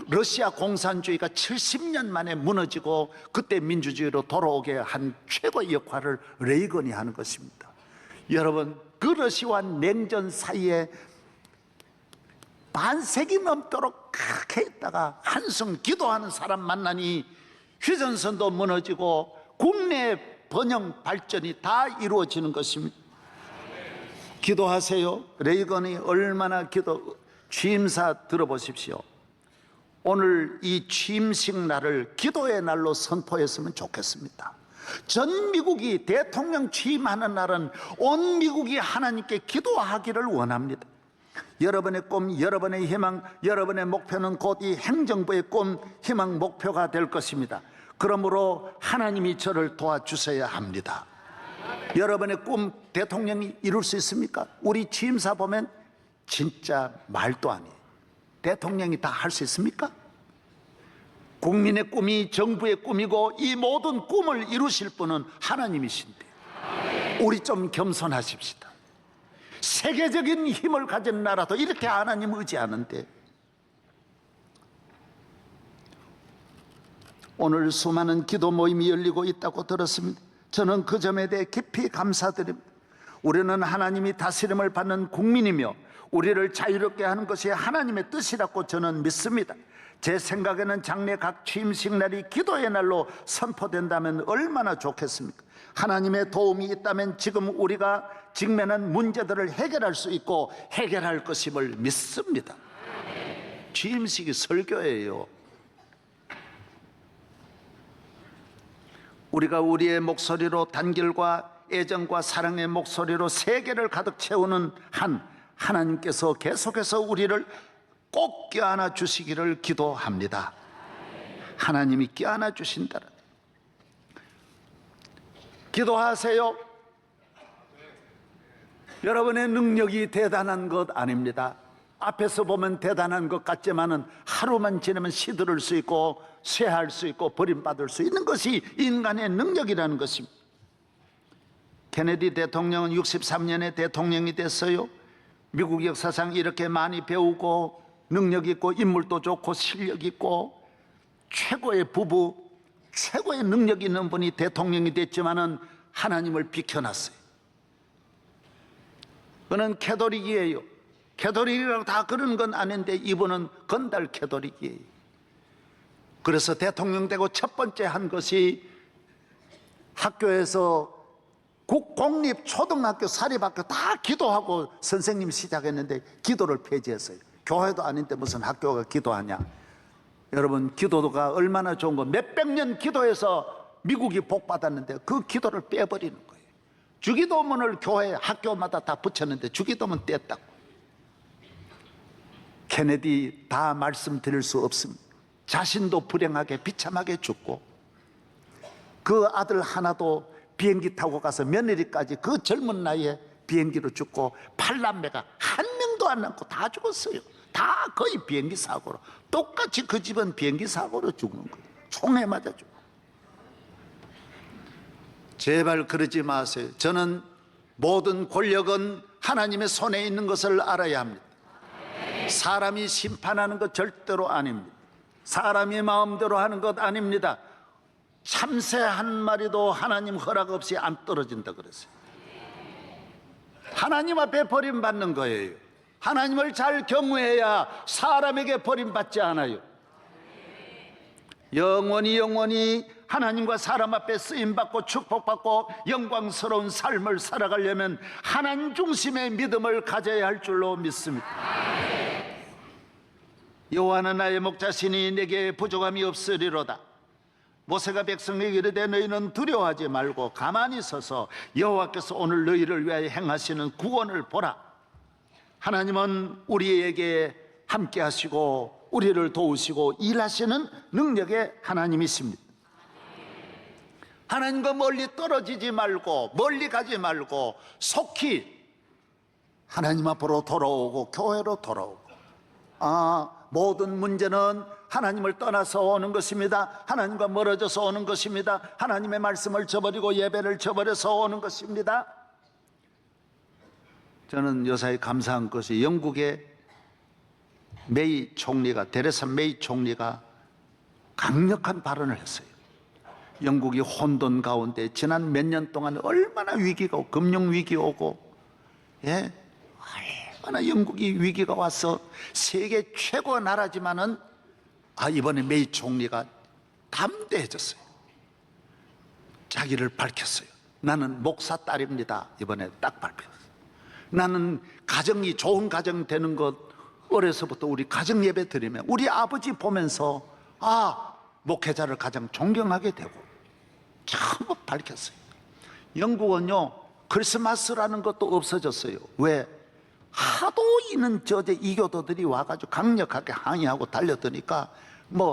러시아 공산주의가 70년 만에 무너지고 그때 민주주의로 돌아오게 한 최고의 역할을 레이건이 하는 것입니다. 여러분, 그 러시아와 냉전 사이에 반세기 넘도록 그렇게 있다가 한숨 기도하는 사람 만나니 휴전선도 무너지고 국내 번영 발전이 다 이루어지는 것입니다. 기도하세요. 레이건이 얼마나 취임사 들어보십시오. 오늘 이 취임식 날을 기도의 날로 선포했으면 좋겠습니다. 전 미국이 대통령 취임하는 날은 온 미국이 하나님께 기도하기를 원합니다. 여러분의 꿈, 여러분의 희망, 여러분의 목표는 곧 이 행정부의 꿈, 희망, 목표가 될 것입니다. 그러므로 하나님이 저를 도와주셔야 합니다. 여러분의 꿈 대통령이 이룰 수 있습니까? 우리 취임사 보면 진짜 말도 아니에요. 대통령이 다 할 수 있습니까? 국민의 꿈이 정부의 꿈이고 이 모든 꿈을 이루실 분은 하나님이신데 우리 좀 겸손하십시다. 세계적인 힘을 가진 나라도 이렇게 하나님 의지하는데 오늘 수많은 기도 모임이 열리고 있다고 들었습니다. 저는 그 점에 대해 깊이 감사드립니다. 우리는 하나님이 다스림을 받는 국민이며 우리를 자유롭게 하는 것이 하나님의 뜻이라고 저는 믿습니다. 제 생각에는 장래 각 취임식 날이 기도의 날로 선포된다면 얼마나 좋겠습니까? 하나님의 도움이 있다면 지금 우리가 직면한 문제들을 해결할 수 있고 해결할 것임을 믿습니다. 취임식이 설교예요. 우리가 우리의 목소리로 단결과 애정과 사랑의 목소리로 세계를 가득 채우는 하나님께서 계속해서 우리를 꼭 껴안아 주시기를 기도합니다. 하나님이 껴안아 주신다. 기도하세요. 여러분의 능력이 대단한 것 아닙니다. 앞에서 보면 대단한 것 같지만은 하루만 지나면 시들을 수 있고 쇠할 수 있고 버림받을 수 있는 것이 인간의 능력이라는 것입니다. 케네디 대통령은 63년에 대통령이 됐어요. 미국 역사상 이렇게 많이 배우고 능력 있고 인물도 좋고 실력 있고 최고의 부부, 최고의 능력 있는 분이 대통령이 됐지만은 하나님을 비켜놨어요. 그는 캐톨릭이에요. 캐톨릭이라고 다 그런 건 아닌데 이분은 건달 캐톨릭이에요. 그래서 대통령 되고 첫 번째 한 것이 학교에서 국공립 초등학교 사립학교 다 기도하고 선생님 시작했는데 기도를 폐지했어요. 교회도 아닌데 무슨 학교가 기도하냐. 여러분, 기도가 얼마나 좋은 거. 몇백 년 기도해서 미국이 복 받았는데 그 기도를 빼버리는 거예요. 주기도문을 교회 학교마다 다 붙였는데 주기도문 뗐다고. 케네디 다 말씀드릴 수 없습니다. 자신도 불행하게 비참하게 죽고 그 아들 하나도 비행기 타고 가서 며느리까지 그 젊은 나이에 비행기로 죽고 8남매가 한 명도 안 남고 다 죽었어요. 다 거의 비행기 사고로. 똑같이 그 집은 비행기 사고로 죽는 거예요. 총에 맞아 죽고. 제발 그러지 마세요. 저는 모든 권력은 하나님의 손에 있는 것을 알아야 합니다. 사람이 심판하는 것 절대로 아닙니다. 사람이 마음대로 하는 것 아닙니다. 참새 한 마리도 하나님 허락 없이 안 떨어진다 그랬어요. 하나님 앞에 버림받는 거예요. 하나님을 잘 경외해야 사람에게 버림받지 않아요. 영원히 하나님과 사람 앞에 쓰임받고 축복받고 영광스러운 삶을 살아가려면 하나님 중심의 믿음을 가져야 할 줄로 믿습니다. 여호와는 나의 목자시니 내게 부족함이 없으리로다. 모세가 백성에게 이르되 너희는 두려워하지 말고 가만히 서서 여호와께서 오늘 너희를 위하여 행하시는 구원을 보라. 하나님은 우리에게 함께 하시고 우리를 도우시고 일하시는 능력의 하나님이십니다. 하나님과 멀리 떨어지지 말고 멀리 가지 말고 속히 하나님 앞으로 돌아오고 교회로 돌아오고, 모든 문제는 하나님을 떠나서 오는 것입니다. 하나님과 멀어져서 오는 것입니다. 하나님의 말씀을 저버리고 예배를 저버려서 오는 것입니다. 저는 요사이 감사한 것이 영국의 메이 총리가, 데레사 메이 총리가 강력한 발언을 했어요. 영국이 혼돈 가운데 지난 몇 년 동안 얼마나 위기가 오고, 금융 위기 오고, 얼마나 영국이 위기가 와서 세계 최고 나라지만은 이번에 메이 총리가 담대해졌어요. 자기를 밝혔어요. 나는 목사 딸입니다. 이번에 딱 발표했어요. 나는 가정이 좋은 가정 되는 것, 어려서부터 우리 가정 예배 드리면 우리 아버지 보면서 목회자를 가장 존경하게 되고, 전부 밝혔어요. 영국은요, 크리스마스라는 것도 없어졌어요. 왜? 하도 있는 저제 이교도들이 와가지고 강력하게 항의하고 달려드니까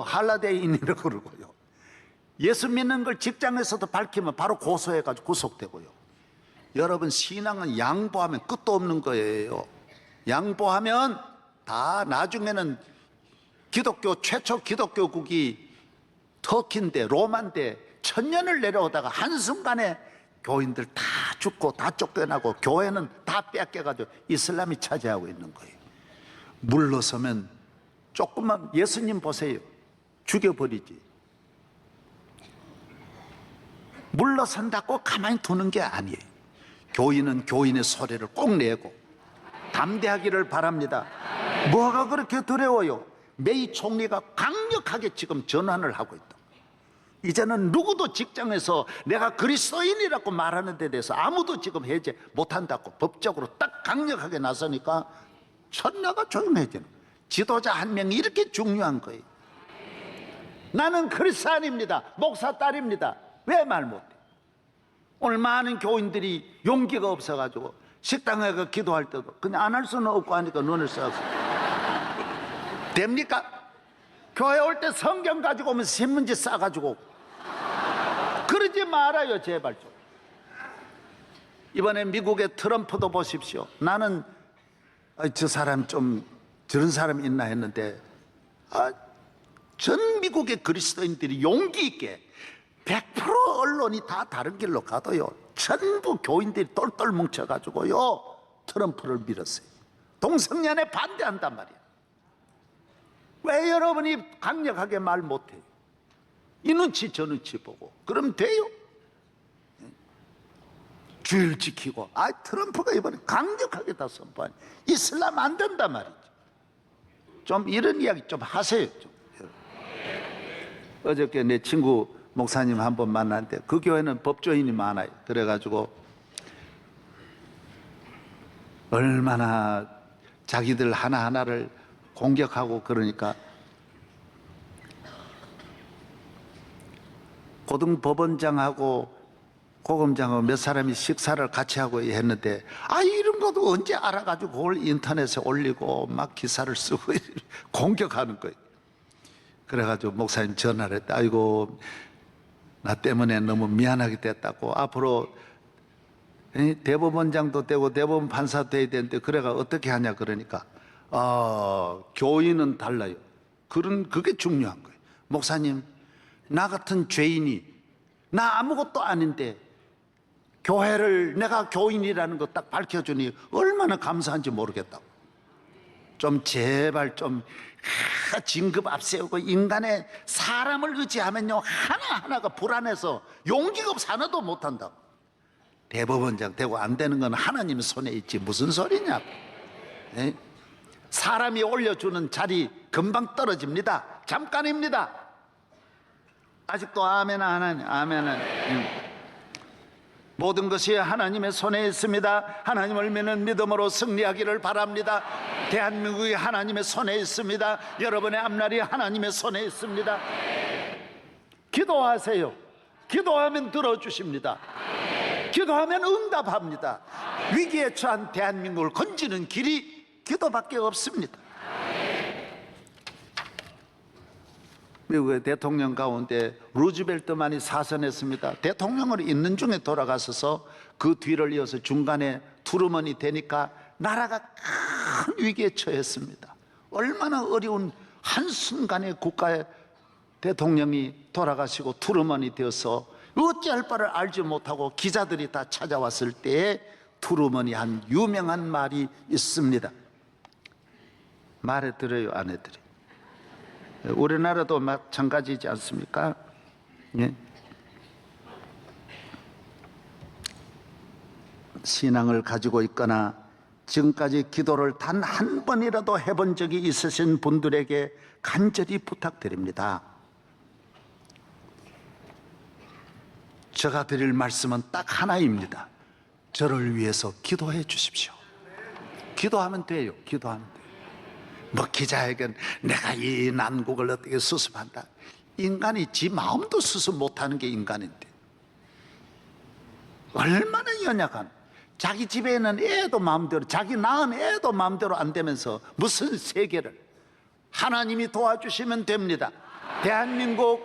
할라데이인이라고 그러고요. 예수 믿는 걸 직장에서도 밝히면 바로 고소해가지고 구속되고요. 여러분, 신앙은 양보하면 끝도 없는 거예요. 양보하면 다 나중에는 최초 기독교국이 터키인데, 로마인데 1000년을 내려오다가 한순간에 교인들 다 죽고 다 쫓겨나고 교회는 다 뺏겨가지고 이슬람이 차지하고 있는 거예요. 물러서면 조금만, 예수님 보세요. 죽여버리지. 물러선다고 가만히 두는 게 아니에요. 교인은 교인의 소리를 꼭 내고 담대하기를 바랍니다. 뭐가 그렇게 두려워요? 메이 총리가 강력하게 지금 전환을 하고 있다. 이제는 누구도 직장에서 내가 그리스도인이라고 말하는 데 대해서 아무도 지금 해제 못한다고 법적으로 딱 강력하게 나서니까 천하가 조용해지는 거예요. 지도자 한 명이 이렇게 중요한 거예요. 나는 그리스도인입니다. 목사 딸입니다. 왜 말 못해? 오늘 많은 교인들이 용기가 없어가지고 식당에 가 기도할 때도 그냥 안 할 수는 없고 하니까 눈을 써서 됩니까? 교회 올 때 성경 가지고 오면 신문지 싸가지고 그러지 말아요, 제발 좀. 이번에 미국의 트럼프도 보십시오. 나는 저 사람 좀 저런 사람 있나 했는데 전 미국의 그리스도인들이 용기 있게 100% 언론이 다 다른 길로 가도요, 전부 교인들이 똘똘 뭉쳐가지고요 트럼프를 밀었어요. 동성연애 반대한단 말이야. 왜 여러분이 강력하게 말 못해요? 이 눈치 저 눈치 보고 그럼 돼요? 주의를 지키고. 트럼프가 이번에 강력하게 다 선포하니 이슬람 안 된단 말이죠. 좀 이런 이야기 좀 하세요 좀. 어저께 내 친구 목사님 한 번 만났는데 그 교회는 법조인이 많아요. 그래가지고 얼마나 자기들 하나하나를 공격하고 그러니까 고등법원장하고 고검장하고 몇 사람이 식사를 같이 하고 했는데 이런 것도 언제 알아가지고 그걸 인터넷에 올리고 막 기사를 쓰고 공격하는 거예요. 그래가지고 목사님 전화를 했다. 아이고 나 때문에 너무 미안하게 됐다고. 앞으로 대법원장도 되고 대법원 판사도 돼야 되는데 그래가 어떻게 하냐 그러니까 교인은 달라요. 그게 중요한 거예요. 목사님, 나 같은 죄인이 나 아무것도 아닌데 교회를 내가 교인이라는 거 딱 밝혀주니 얼마나 감사한지 모르겠다고. 좀 제발 좀 진급 앞세우고 인간의 사람을 의지하면요 하나하나가 불안해서 용기가 없어 하나도 못한다고. 대법원장 되고 안 되는 건 하나님 손에 있지 무슨 소리냐. 사람이 올려주는 자리 금방 떨어집니다. 잠깐입니다. 아직도 아멘 안 하니? 아멘 안 하니? 모든 것이 하나님의 손에 있습니다. 하나님을 믿는 믿음으로 승리하기를 바랍니다. 대한민국이 하나님의 손에 있습니다. 여러분의 앞날이 하나님의 손에 있습니다. 기도하세요. 기도하면 들어주십니다. 기도하면 응답합니다. 위기에 처한 대한민국을 건지는 길이 기도밖에 없습니다. 미국의 대통령 가운데 루즈벨트만이 사선했습니다. 대통령으로 있는 중에 돌아가셔서 그 뒤를 이어서 중간에 트루먼이 되니까 나라가 큰 위기에 처했습니다. 얼마나 어려운 한순간에 국가의 대통령이 돌아가시고 트루먼이 되어서 어찌할 바를 알지 못하고 기자들이 다 찾아왔을 때에 트루먼이 한 유명한 말이 있습니다. 말해드려요, 안 해드려요? 우리나라도 마찬가지지 않습니까? 예? 신앙을 가지고 있거나 지금까지 기도를 단 한 번이라도 해본 적이 있으신 분들에게 간절히 부탁드립니다. 제가 드릴 말씀은 딱 하나입니다. 저를 위해서 기도해 주십시오. 기도하면 돼요. 기도하면 돼요. 뭐 기자회견, 내가 이 난국을 어떻게 수습한다. 인간이 지 마음도 수습 못하는 게 인간인데 얼마나 연약한, 자기 집에 있는 애도 마음대로, 자기 낳은 애도 마음대로 안 되면서 무슨 세계를. 하나님이 도와주시면 됩니다. 대한민국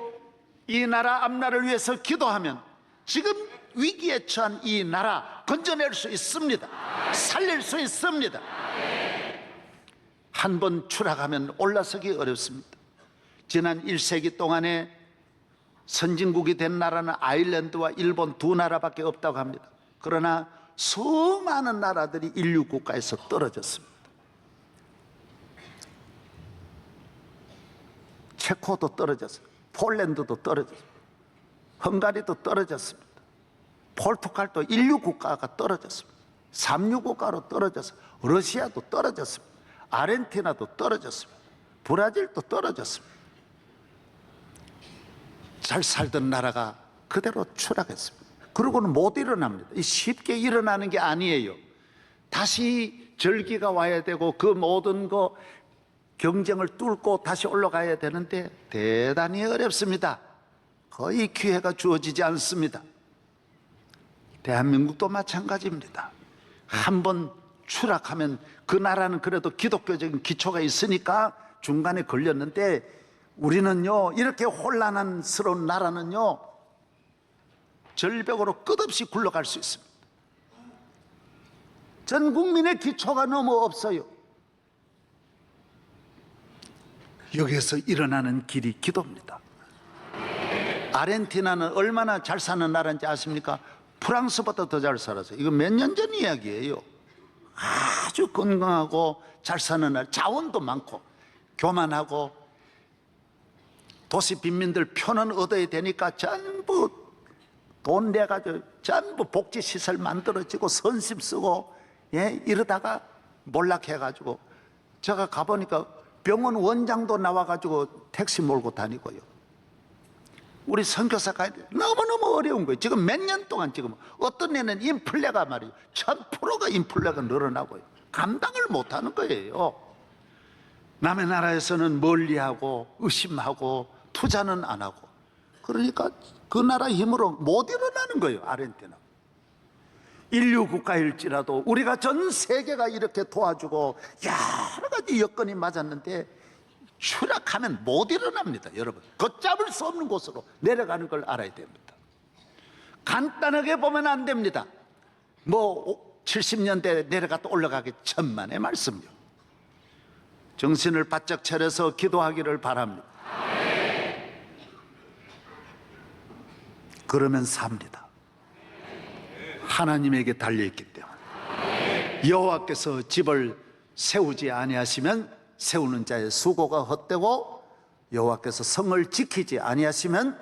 이 나라 앞나라를 위해서 기도하면 지금 위기에 처한 이 나라 건져낼 수 있습니다. 살릴 수 있습니다. 한 번 추락하면 올라서기 어렵습니다. 지난 1세기 동안에 선진국이 된 나라는 아일랜드와 일본 두 나라밖에 없다고 합니다. 그러나 수많은 나라들이 인류 국가에서 떨어졌습니다. 체코도 떨어졌어요. 폴란드도 떨어졌어요. 헝가리도 떨어졌습니다. 포르투갈도 인류 국가가 떨어졌습니다. 삼류 국가로 떨어졌어요. 러시아도 떨어졌습니다. 아르헨티나도 떨어졌습니다. 브라질도 떨어졌습니다. 잘 살던 나라가 그대로 추락했습니다. 그러고는 못 일어납니다. 쉽게 일어나는 게 아니에요. 다시 절기가 와야 되고 그 모든 거 경쟁을 뚫고 다시 올라가야 되는데 대단히 어렵습니다. 거의 기회가 주어지지 않습니다. 대한민국도 마찬가지입니다. 한번 추락하면 그 나라는 그래도 기독교적인 기초가 있으니까 중간에 걸렸는데 우리는요, 이렇게 혼란스러운 나라는요, 절벽으로 끝없이 굴러갈 수 있습니다. 전 국민의 기초가 너무 없어요. 여기에서 일어나는 길이 기도입니다. 아르헨티나는 얼마나 잘 사는 나라인지 아십니까? 프랑스보다 더 잘 살았어요. 이거 몇 년 전 이야기예요. 아주 건강하고 잘 사는 나라, 자원도 많고 교만하고 도시 빈민들 표는 얻어야 되니까 전부 돈 내가지고 전부 복지시설 만들어지고 선심 쓰고, 예, 이러다가 몰락해가지고 제가 가보니까 병원 원장도 나와가지고 택시 몰고 다니고요. 우리 선교사가 너무너무 어려운 거예요. 지금 몇 년 동안 지금 어떤 애는 인플레가 말이에요. 1000%가 인플레가 늘어나고요. 감당을 못하는 거예요. 남의 나라에서는 멀리하고 의심하고 투자는 안 하고, 그러니까 그 나라 힘으로 못 일어나는 거예요. 아르헨티나 인류 국가일지라도 우리가 전 세계가 이렇게 도와주고 여러 가지 여건이 맞았는데 추락하면 못 일어납니다. 여러분, 걷잡을 수 없는 곳으로 내려가는 걸 알아야 됩니다. 간단하게 보면 안 됩니다. 뭐 70년대 내려갔다 올라가기 천만의 말씀이요. 정신을 바짝 차려서 기도하기를 바랍니다. 그러면 삽니다. 하나님에게 달려있기 때문에. 여호와께서 집을 세우지 아니하시면 세우는 자의 수고가 헛되고, 여호와께서 성을 지키지 아니하시면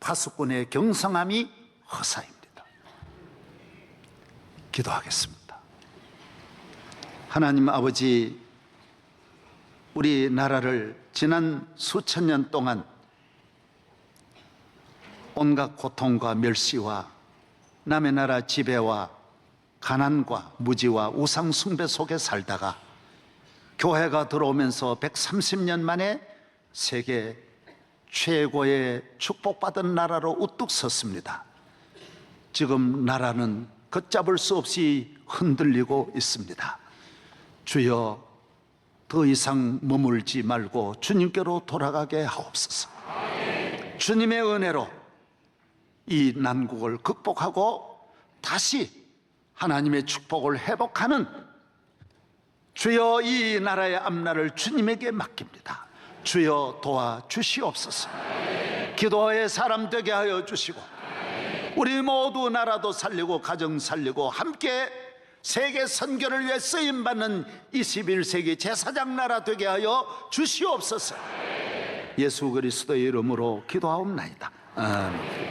파수꾼의 경성함이 허사입니다. 기도하겠습니다. 하나님 아버지, 우리 나라를 지난 수천 년 동안 온갖 고통과 멸시와 남의 나라 지배와 가난과 무지와 우상 숭배 속에 살다가 교회가 들어오면서 130년 만에 세계 최고의 축복받은 나라로 우뚝 섰습니다. 지금 나라는 걷잡을 수 없이 흔들리고 있습니다. 주여, 더 이상 머물지 말고 주님께로 돌아가게 하옵소서. 주님의 은혜로 이 난국을 극복하고 다시 하나님의 축복을 회복하는 주여 이 나라의 앞날을 주님에게 맡깁니다. 주여 도와주시옵소서. 기도의 사람 되게 하여 주시고 우리 모두 나라도 살리고 가정 살리고 함께 세계 선교를 위해 쓰임받는 21세기 제사장 나라 되게 하여 주시옵소서. 예수 그리스도의 이름으로 기도하옵나이다. 아멘.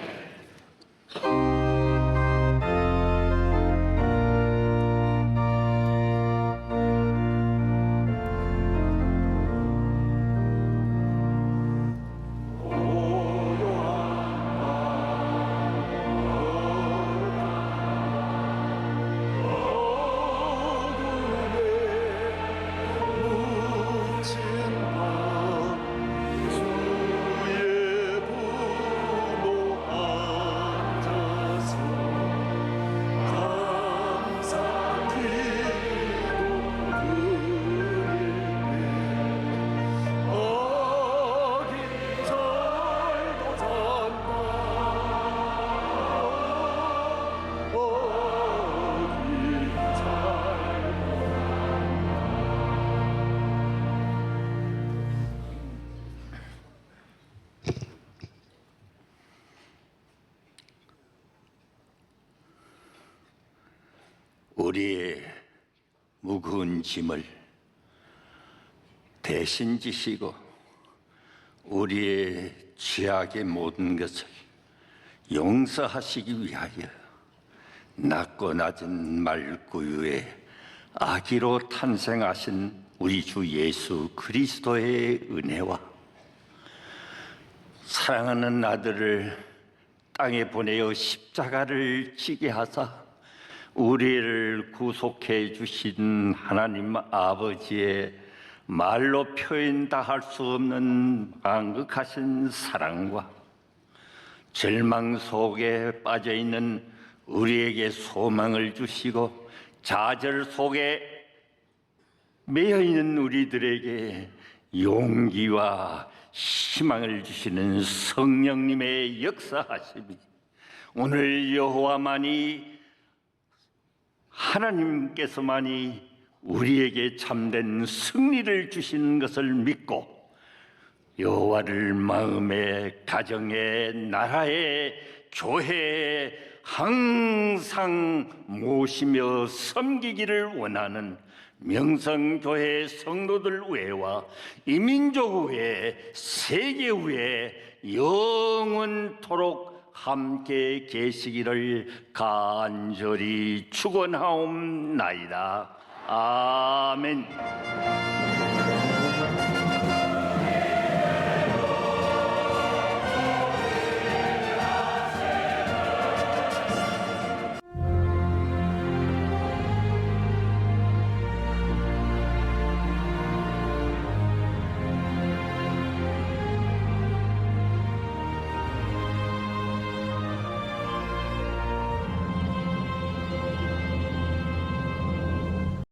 우리의 무거운 짐을 대신 지시고 우리의 죄악의 모든 것을 용서하시기 위하여 낮고 낮은 말구유에 아기로 탄생하신 우리 주 예수 그리스도의 은혜와 사랑하는 아들을 땅에 보내어 십자가를 지게 하사 우리를 구속해 주신 하나님 아버지의 말로 표현 다 할 수 없는 망극하신 사랑과 절망 속에 빠져 있는 우리에게 소망을 주시고 좌절 속에 매여 있는 우리들에게 용기와 희망을 주시는 성령님의 역사하심이 오늘 여호와만이 하나님께서만이 우리에게 참된 승리를 주시는 것을 믿고 여호와를 마음에, 가정에, 나라에, 교회에 항상 모시며 섬기기를 원하는 명성교회 성도들 외와 이민족 외, 세계 외 영원토록 함께 계시기를 간절히 축원하옵나이다. 아멘.